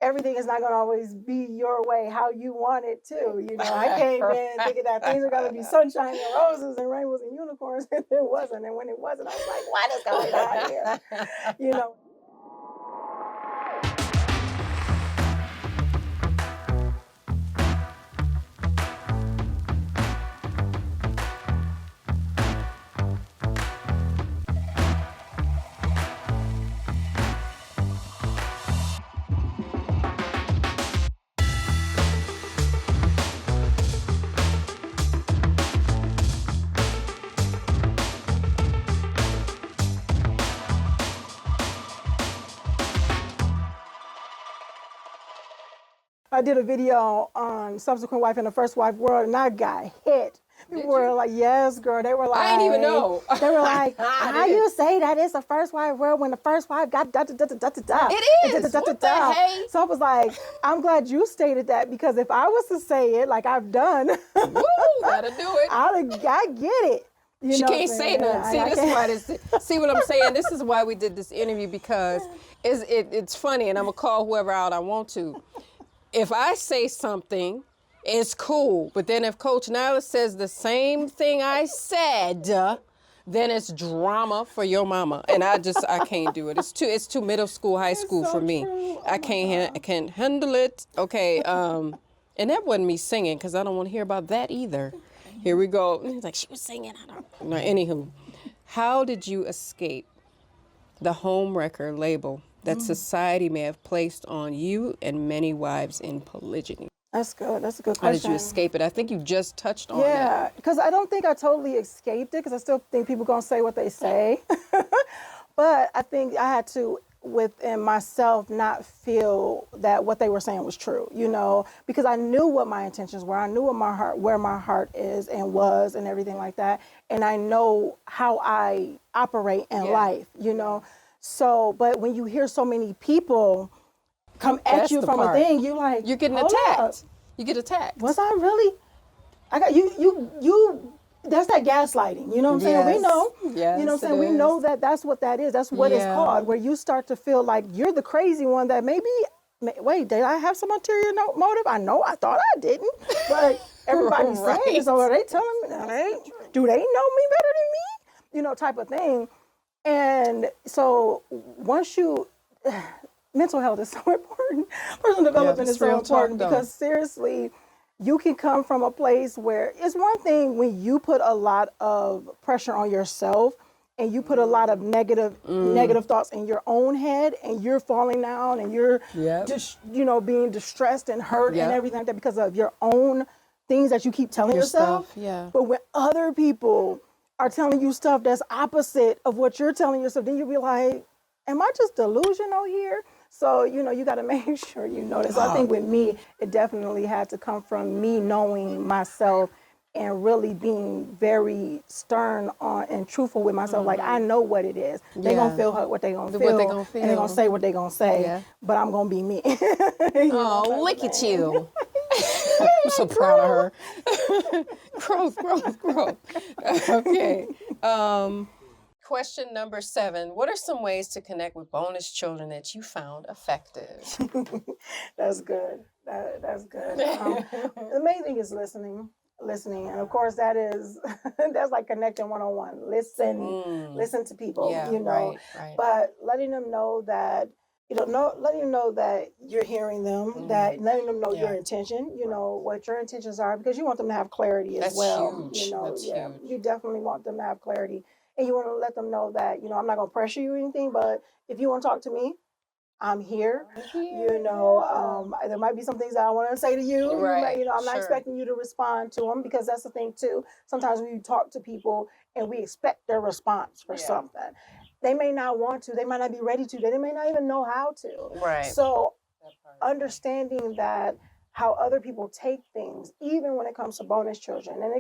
everything is not going to always be your way, how you want it to. You know, I came in thinking that things are going to be sunshine and roses and rainbows and unicorns, and it wasn't. And when it wasn't, I was like, what is going on here? You know. I did a video on subsequent wife and the first wife world, and I got hit. People were like, yes, girl. They were like, I didn't even know. They were like, how you say that it's the first wife world when the first wife got da-da-da-da-da-da-da. It is. What the hey? So I was like, I'm glad you stated that, because if I was to say it like I've done, woo, gotta do it. I get it. She can't say nothing. See what I'm saying? This is why we did this interview, because it's funny, and I'm gonna call whoever out I want to. If I say something, it's cool. But then if Coach Nyla says the same thing I said, then it's drama for your mama. And I can't do it. It's too middle school, high school for me. True. I can't handle it. Okay. And that wasn't me singing, because I don't want to hear about that either. Here we go. He's like, she was singing. I don't know. Anywho, how did you escape the homewrecker label that society may have placed on you and many wives in polygyny? That's good. That's a good question. How did you escape it? I think you just touched on that. Yeah, because I don't think I totally escaped it, because I still think people going to say what they say. But I think I had to, within myself, not feel that what they were saying was true, you know, because I knew what my intentions were. I knew where my heart is and was and everything like that. And I know how I operate in life, you know. So, but when you hear so many people come at you from a thing, you're like, you're getting attacked. You get attacked. Was I really? I got you. That's that gaslighting. You know what I'm saying? We know. Yes, you know what I'm saying? We know that that's what that is. That's what it's called, where you start to feel like you're the crazy one that maybe, wait, did I have some ulterior motive? I know I thought I didn't, but everybody's saying, so are they telling me, do they know me better than me? You know, type of thing. And so once mental health is so important. Personal development is so important, because seriously, you can come from a place where it's one thing when you put a lot of pressure on yourself and you put a lot of negative thoughts in your own head, and you're falling down and you're just, being distressed and hurt and everything like that because of your own things that you keep telling yourself. But when other people are telling you stuff that's opposite of what you're telling yourself, then you'll be like, am I just delusional here? So, you got to make sure you know this. So I think with me, it definitely had to come from me knowing myself and really being very stern on and truthful with myself. Like, I know what it is. They're going to feel what they're going to feel. And they're going to say what they're going to say. But I'm going to be me. Look at you. I'm so proud of her. Growth. Okay. Question number 7. What are some ways to connect with bonus children that you found effective? That's good. That's good. The main thing is listening. And of course that's like connecting one-on-one. Listen to people, Right. But letting them know that, letting them know that you're hearing them, that letting them know your intention, what your intentions are, because you want them to have clarity as well. Huge. That's huge. You definitely want them to have clarity. And you want to let them know that, I'm not going to pressure you or anything, but if you want to talk to me, I'm here. There might be some things that I want to say to you. Right. I'm not expecting you to respond to them, because that's the thing too. Sometimes we talk to people and we expect their response for something. They may not want to. They might not be ready to. They may not even know how to. Right. So understanding that how other people take things, even when it comes to bonus children, and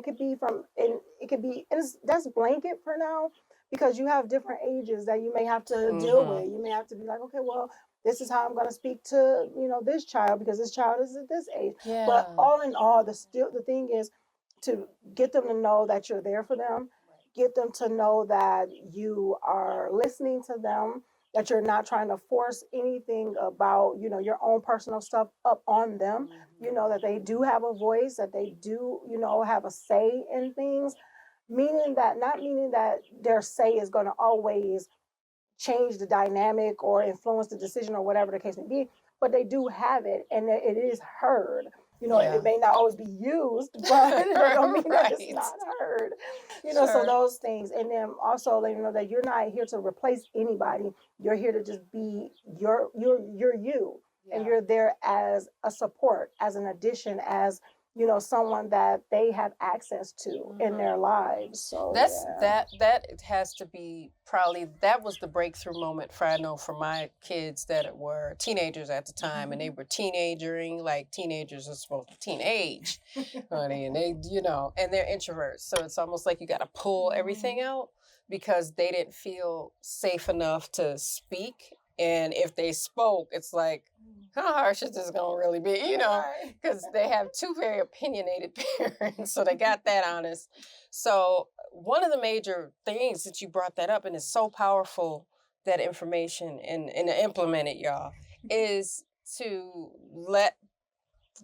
that's blanket for now, because you have different ages that you may have to deal with. You may have to be like, okay, well, this is how I'm going to speak to, this child, because this child is at this age. Yeah. But all in all, the thing is to get them to know that you're there for them, get them to know that you are listening to them, that you're not trying to force anything about, you know, your own personal stuff up on them, you know, that they do have a voice, that they do, you know, have a say in things, not meaning that their say is going to always change the dynamic or influence the decision or whatever the case may be, but they do have it and it is heard. You know, it may not always be used, but it don't mean that it's not heard. You know, so those things. And then also letting you know that you're not here to replace anybody. You're here to just be you're you. Yeah. And you're there as a support, as an addition, as, you know, someone that they have access to in their lives. So that has to be probably, that was the breakthrough moment for my kids that were teenagers at the time, and they were teenagering like teenagers are supposed to teenage, honey, and they, you know, and they're introverts, so it's almost like you got to pull everything out because they didn't feel safe enough to speak, and if they spoke, it's like, how harsh is this going to really be, you know, because they have two very opinionated parents, so they got that honest. So one of the major things that you brought that up, and it's so powerful, that information, and implement it, y'all, is to let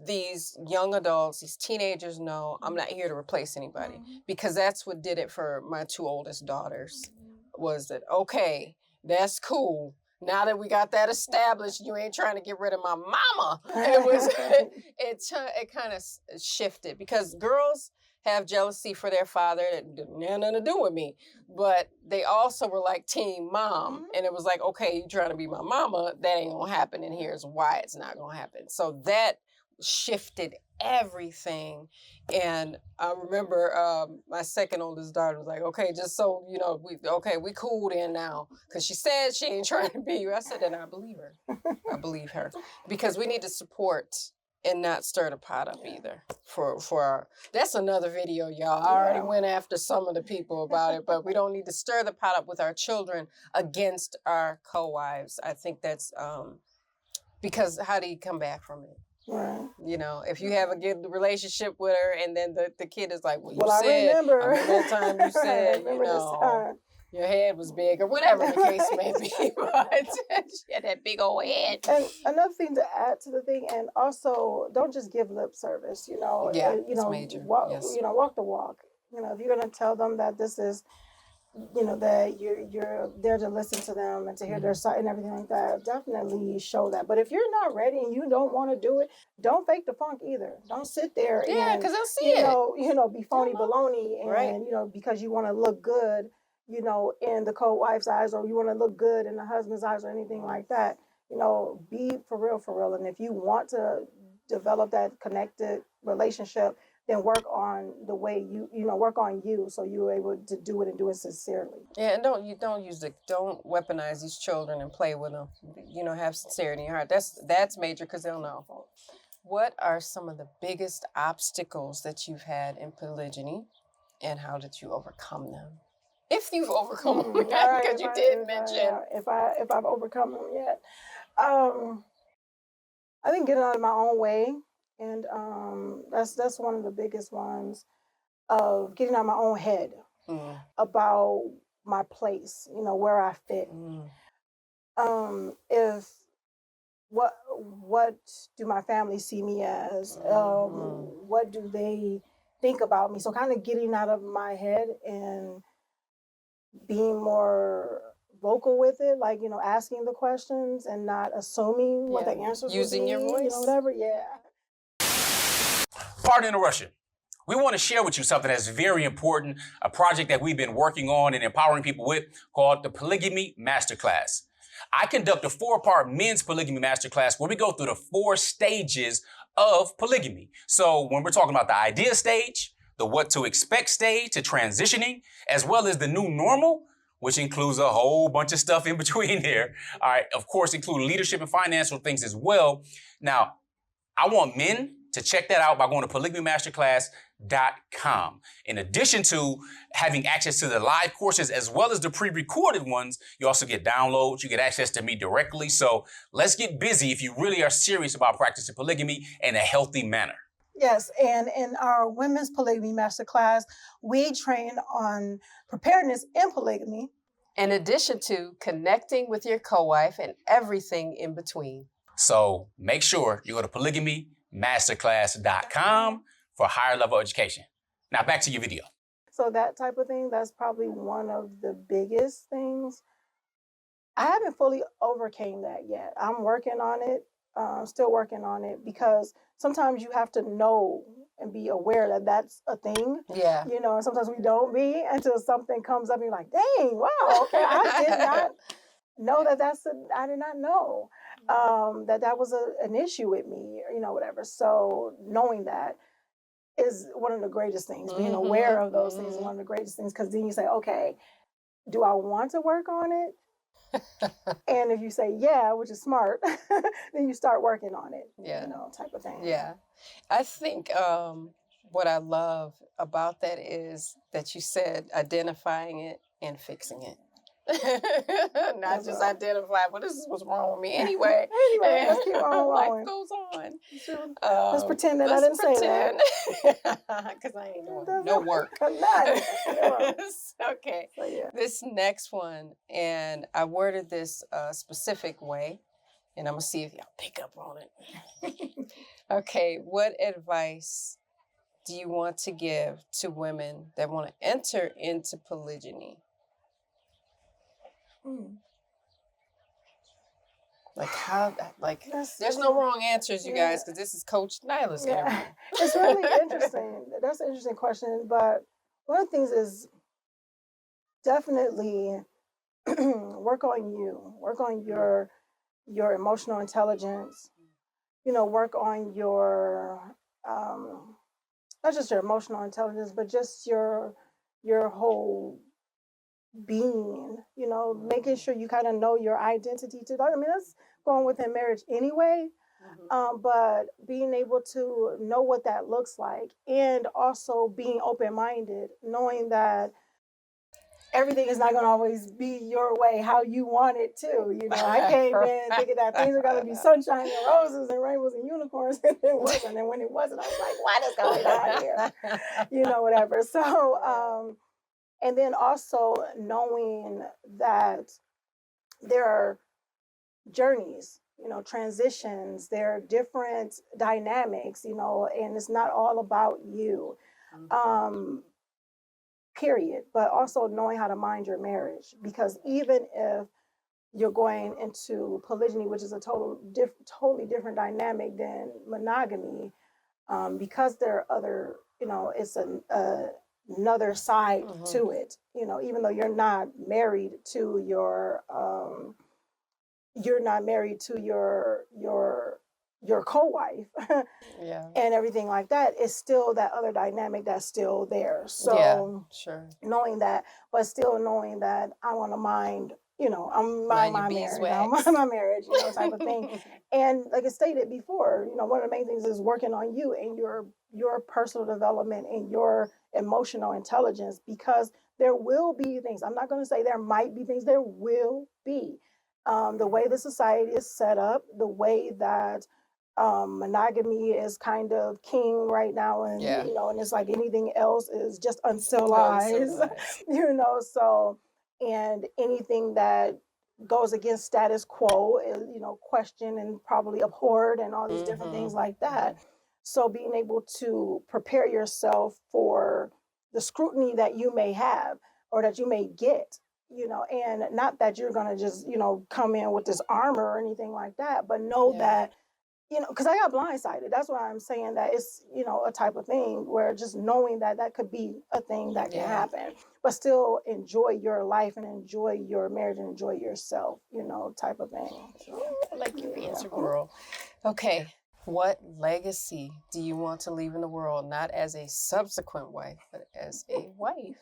these young adults, these teenagers know, I'm not here to replace anybody, because that's what did it for my two oldest daughters, was that, okay, that's cool. Now that we got that established, you ain't trying to get rid of my mama. It kind of shifted, because girls have jealousy for their father that didn't have nothing to do with me, but they also were like team mom, and it was like, okay, you trying to be my mama, that ain't gonna happen, and here's why it's not gonna happen. So that shifted everything. And I remember my second oldest daughter was like, okay, just so you know, we cool then now, because she said she ain't trying to be you. I said, and I believe her, because we need to support and not stir the pot up either. For our, that's another video, y'all. I already went after some of the people about it, but we don't need to stir the pot up with our children against our co-wives. I think that's because how do you come back from it? Right. You know, if you have a good relationship with her, and then the kid is like, I remember that time you said, you know, your head was big, or whatever the case may be, but she had that big old head. And another thing to add to the thing, and also don't just give lip service, you know. Yeah, you know, major. You know, walk the walk. You know, if you're going to tell them that this is, you know, that you're there to listen to them and to hear their side and everything like that, definitely show that. But if you're not ready and you don't want to do it, don't fake the funk either. Don't sit there and, because they'll see you know, be phony baloney, and you know, because you want to look good, you know, in the co-wife's eyes, or you want to look good in the husband's eyes, or anything like that. You know, be for real. And if you want to develop that connected relationship, then work on the way work on you, so you're able to do it and do it sincerely. Yeah, and don't weaponize these children and play with them. You know, have sincerity in your heart. That's major, because they'll know. What are some of the biggest obstacles that you've had in polygyny, and how did you overcome them? If you've overcome them yet, because you did mention. If I've overcome them yet. I think getting out of my own way. And that's one of the biggest ones, of getting out of my own head about my place, you know, where I fit. If what do my family see me as? What do they think about me? So kind of getting out of my head and being more vocal with it, like, you know, asking the questions and not assuming what the answers using would be, your voice, you know, whatever. Pardon interruption. We want to share with you something that's very important, a project that we've been working on and empowering people with, called the Polygamy Masterclass. I conduct a 4-part men's polygamy masterclass where we go through the 4 stages of polygamy. So when we're talking about the idea stage, the what to expect stage, to transitioning, as well as the new normal, which includes a whole bunch of stuff in between there. All right, of course, include leadership and financial things as well. Now, I want men to check that out by going to polygamymasterclass.com. In addition to having access to the live courses as well as the pre-recorded ones, you also get downloads, you get access to me directly. So let's get busy if you really are serious about practicing polygamy in a healthy manner. Yes, and in our Women's Polygamy Masterclass, we train on preparedness in polygamy, in addition to connecting with your co-wife and everything in between. So make sure you go to polygamymasterclass.com for higher level education. Now back to your video. So that type of thing, that's probably one of the biggest things. I haven't fully overcame that yet. I'm working on it, still working on it, because sometimes you have to know and be aware that that's a thing. Yeah. You know, and sometimes we don't be until something comes up and you're like, dang, wow, okay, I did not know that I did not know that was an issue with me, you know, whatever. So knowing that is one of the greatest things. Being aware of those things is one of the greatest things, because then you say, okay, do I want to work on it? And if you say yeah, which is smart, then you start working on it. Yeah. You know, type of thing. Yeah. I think what I love about that is that you said identifying it and fixing it. Not That's just right. identify, well, this is what's wrong with me anyway. Anyway, let's keep on Life going. goes on. Sure. Let's pretend that I didn't say that. Because I ain't doing no work. None. Okay. So, yeah. This next one, and I worded this a specific way, and I'm going to see if y'all pick up on it. Okay, what advice do you want to give to women that want to enter into polygyny? Like how, like, there's no wrong answers, you guys, because this is Coach Nyla's interview. It's really interesting. That's an interesting question. But one of the things is definitely work on you. Work on your emotional intelligence. You know, work on your not just your emotional intelligence, but just your whole being, you know, making sure you kind of know your identity too. I mean, that's going within marriage anyway. But being able to know what that looks like, and also being open-minded, knowing that everything is not going to always be your way, how you want it to. You know, I came in thinking that things are going to be sunshine and roses and rainbows and unicorns, and it wasn't. And when it wasn't, I was like, what is going on here? You know, whatever. So, and then also knowing that there are journeys, you know, transitions, there are different dynamics, you know, and it's not all about you, period. But also knowing how to mind your marriage, because even if you're going into polygyny, which is a totally different dynamic than monogamy, because there are other, you know, it's another side to it, you know, even though you're not married to your co-wife and everything like that, it's still that other dynamic that's still there. So sure. Knowing that, but still knowing that I want to mind, you know, I'm my marriage, my marriage, you know, type of thing. And like I stated before, you know, one of the main things is working on you and your personal development and your emotional intelligence, because there will be things. I'm not going to say there might be things. There will be. The way the society is set up, the way that monogamy is kind of king right now, and you know, and it's like anything else is just uncivilized. You know, so, and anything that goes against status quo is, you know, questioned and probably abhorred and all these different things like that. So being able to prepare yourself for the scrutiny that you may have or that you may get, you know, and not that you're going to just, you know, come in with this armor or anything like that, but know that, you know, because I got blindsided. That's why I'm saying that it's, you know, a type of thing where just knowing that that could be a thing that can happen, but still enjoy your life and enjoy your marriage and enjoy yourself, you know, type of thing. So, I like your answer, girl. Okay. What legacy do you want to leave in the world, not as a subsequent wife, but as a wife?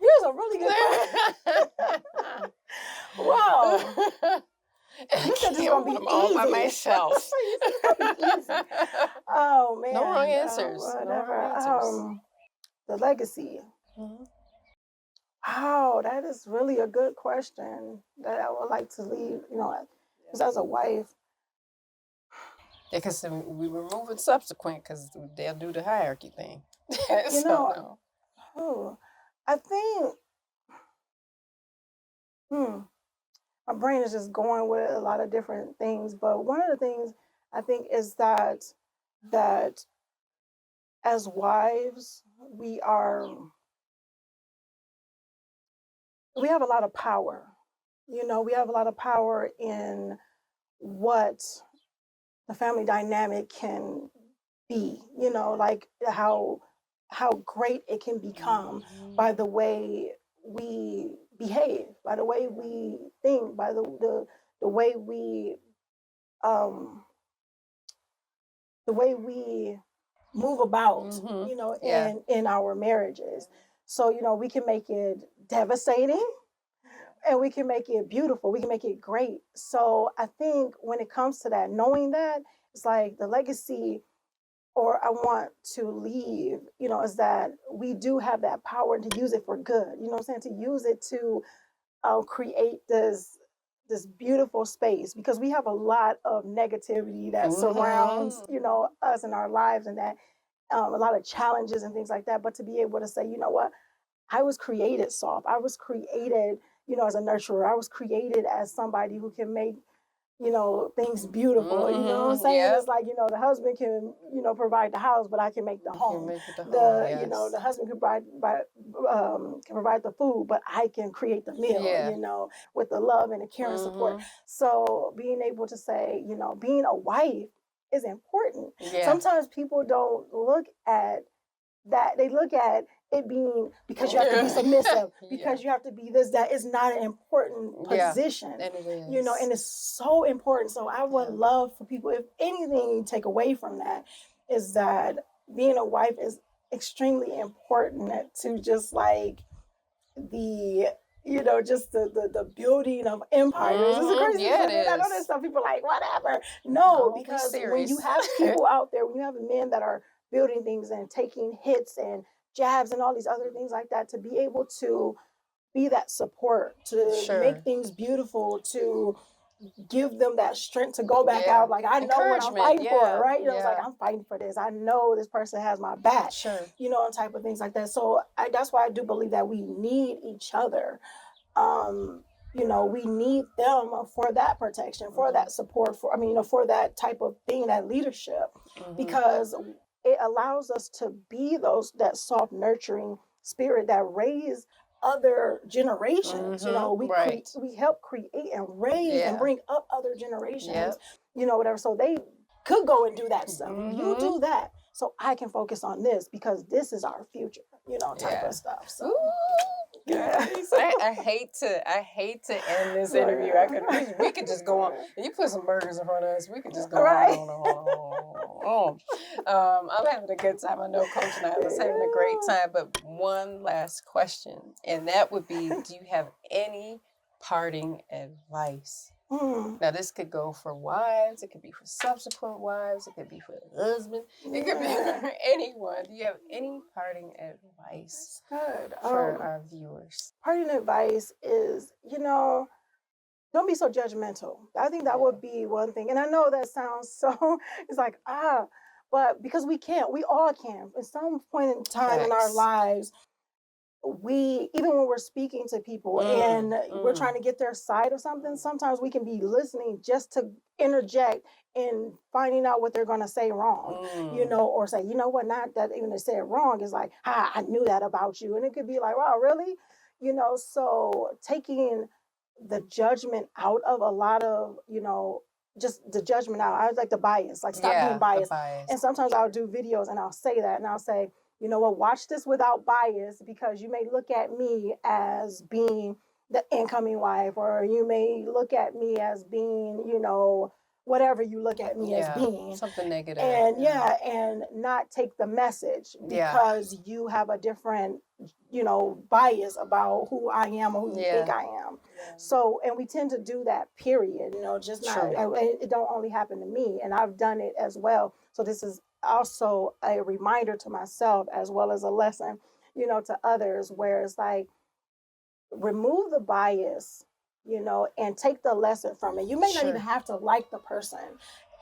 Here's a really good question. Wow. You said this gonna be all by myself. Oh man. No wrong answers. The legacy. Wow, that is really a good question that I would like to leave, you know, as a wife. Yeah, because we were moving subsequent because they'll do the hierarchy thing. You know, I think Hmm. My brain is just going with a lot of different things, but one of the things I think is that as wives, we are we have a lot of power. You know, we have a lot of power in what the family dynamic can be, you know, like how great it can become by the way we behave, by the way we think, by the way we um the way we move about, Mm-hmm. you know, Yeah. in our marriages. So, you know, we can make it devastating and we can make it beautiful. We can make it great. So I think when it comes to that, knowing that, it's like the legacy or I want to leave, you know, is that we do have that power to use it for good. You know what I'm saying? To use it to create this beautiful space because we have a lot of negativity that surrounds, you know, us and our lives and that a lot of challenges and things like that. But to be able to say, you know what, I was created soft. I was created, you know, as a nurturer. I was created as somebody who can make, you know, things beautiful. You know what I'm saying? Yep. It's like, you know, the husband can, you know, provide the house, but I can make the home. Make it the home, The, yes. you know, the husband can provide the food, but I can create the meal, Yeah. you know, with the love and the care and support. So being able to say, you know, being a wife is important. Yeah. Sometimes people don't look at that. They look at it being because you have to be submissive, because you have to be this, that is not an important position. And it is. You know, and it's so important. So I would love for people, if anything you take away from that, is that being a wife is extremely important to just like the you know, just the building of empires. It's a crazy thing. I know there's some people like, whatever. No, because when you have people out there, when you have men that are building things and taking hits and jabs and all these other things like that, to be able to be that support, to make things beautiful, to give them that strength to go back out. Like, I know what I'm fighting for, right? You know, it's like, I'm fighting for this. I know this person has my back, you know, and type of things like that. So that's why I do believe that we need each other. You know, we need them for that protection, for that support, for, I mean, you know, for that type of thing, that leadership, because it allows us to be that soft, nurturing spirit that raise other generations. You know, we help create and raise and bring up other generations, you know, whatever. So they could go and do that stuff. You do that so I can focus on this because this is our future, you know, type of stuff. So I hate to end this interview. We could just go on. You put some burgers in front of us. We could just go on. I'm having a good time. I know Coach Nyla is having a great time. But one last question, and that would be: do you have any parting advice? Now, this could go for wives. It could be for subsequent wives. It could be for the husband. It could be for anyone. Do you have any parting advice for our viewers? Parting advice is, you know, don't be so judgmental. I think that would be one thing. And I know that sounds so, it's like, but because we all can. At some point in time in our lives, even when we're speaking to people and we're trying to get their side of something, sometimes we can be listening just to interject in finding out what they're going to say wrong, you know, or say, you know what, not that even they say it wrong, is like, I knew that about you. And it could be like, wow, really? You know, so taking the judgment out of a lot of, you know, just the judgment out. I like the bias, like stop being biased. And sometimes I'll do videos and I'll say that and I'll say, you know what, watch this without bias because you may look at me as being the incoming wife, or you may look at me as being, you know, whatever you look at me as being. Something negative. And and not take the message because you have a different, you know, bias about who I am or who you think I am. So, and we tend to do that, period, you know, just not, it don't only happen to me, and I've done it as well. So this is also a reminder to myself as well as a lesson, you know, to others, where it's like, remove the bias, you know, and take the lesson from it. You may not even have to like the person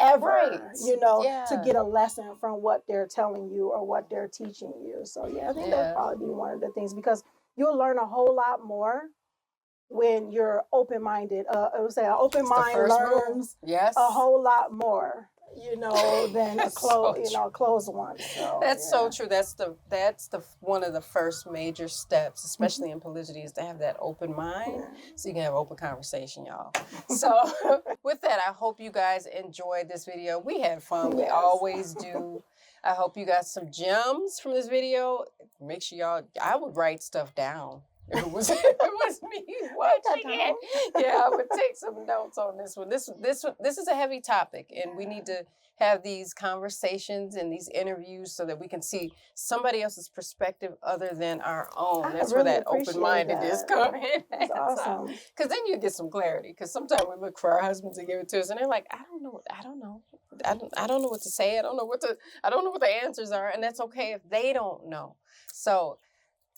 ever, you know, to get a lesson from what they're telling you or what they're teaching you. So I think that'd probably be one of the things, because you'll learn a whole lot more when you're open-minded. I would say an open mind learns yes. a whole lot more, than a closed one. So, that's so true. That's the one of the first major steps, especially in polygyny, is to have that open mind, so you can have open conversation, y'all. So with that, I hope you guys enjoyed this video. We had fun. We always do. I hope you got some gems from this video. Make sure I would write stuff down. It was me watching it. Yeah, I would take some notes on this one. This is a heavy topic, and we need to have these conversations and these interviews so that we can see somebody else's perspective other than our own. That's really where that open-mindedness comes in. That's awesome. Because then you get some clarity. Because sometimes we look for our husbands to give it to us, and they're like, I don't know what to say. I don't know what the answers are, and that's okay if they don't know. So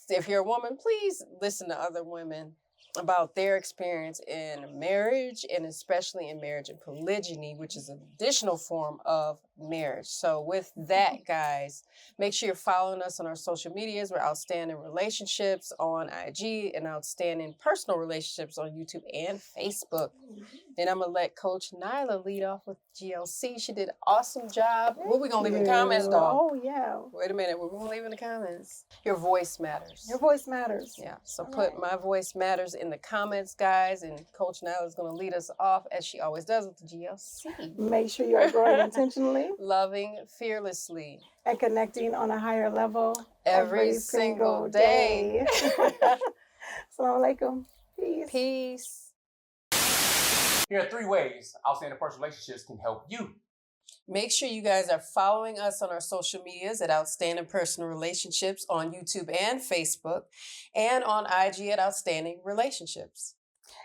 if you're a woman, please listen to other women about their experience in marriage, and especially in marriage and polygyny, which is an additional form of marriage. So with that, guys, make sure you're following us on our social medias. We're Outstanding Relationships on IG and Outstanding Personal Relationships on YouTube and Facebook. And I'm going to let Coach Nyla lead off with GLC. She did an awesome job. What are we going to leave in the comments, dog? Oh, yeah. Wait a minute. What are we going to leave in the comments? Your voice matters. Your voice matters. Yeah. So put my voice matters in the comments, guys. And Coach Nyla is going to lead us off, as she always does, with the GLC. Make sure you're growing intentionally. Loving fearlessly. And connecting on a higher level. Every single day. Assalamu alaikum. Peace. Peace. Here are 3 ways Outstanding Personal Relationships can help you. Make sure you guys are following us on our social medias at Outstanding Personal Relationships on YouTube and Facebook, and on IG at Outstanding Relationships.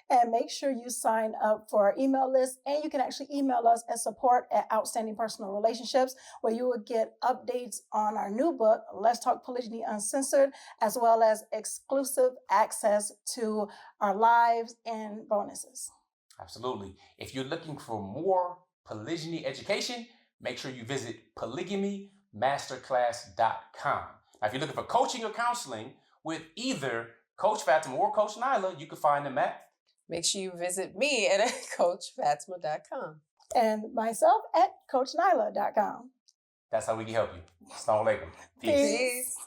And make sure you sign up for our email list, and you can actually email us at support@Outstanding Personal Relationships, where you will get updates on our new book, Let's Talk Polygyny Uncensored, as well as exclusive access to our lives and bonuses. Absolutely. If you're looking for more polygyny education, make sure you visit polygamymasterclass.com. Now, if you're looking for coaching or counseling with either Coach Fatimah or Coach Nyla, you can find them at. Make sure you visit me at CoachFatimah.com. And myself at CoachNyla.com. That's how we can help you. Assalamu alaikum. Peace.